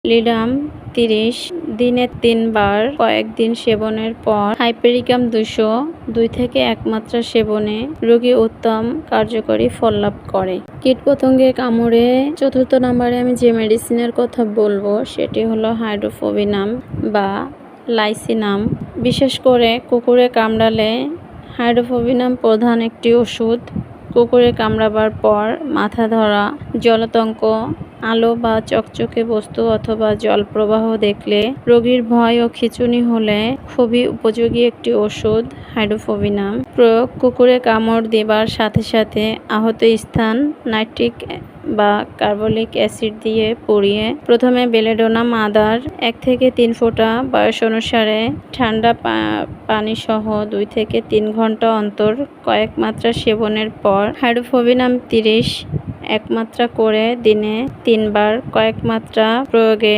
Ledum ৩০ দিনে ৩ বার কয়েকদিন সেবনের পর হাইপেরিকাম ২০০ ২ থেকে ১ মাত্রা সেবনে রোগী উত্তম কার্যকরী ফল লাভ করে। কীটপতঙ্গের কামড়ে চতুর্থ নম্বরে আমি যে মেডিসিনের কথা বলবো সেটি হলো হাইড্রোফোবিনাম বা লাইসিনাম। বিশেষ করে কুকুরে কামড়ালে হাইড্রোফোবিনাম প্রধান একটি ওষুধ। কুকুরে কামড়াবার পর মাথা ধরা, জলাতঙ্ক, আলো বা চকচকে বস্তু অথবা জলপ্রবাহ দেখলে, রোগীর ভয় ও খিঁচুনি হলে খুবই উপযোগী একটি ওষুধ হাইড্রোফোবিনাম। প্রয়োগ: কুকুরে কামড় দেবার সাথে সাথে আহত স্থান নাইট্রিক বা কার্বলিক অ্যাসিড দিয়ে পুড়িয়ে প্রথমে বেলেডোনাম আদার ১ থেকে ৩ ফোঁটা বয়স অনুসারে ঠান্ডা পানিসহ ২ থেকে ৩ ঘন্টা অন্তর কয়েক মাত্রা সেবনের পর হাইড্রোফোবিনাম ৩০ ১ মাত্রা করে দিনে ৩ বার কয়েক মাত্রা প্রয়োগে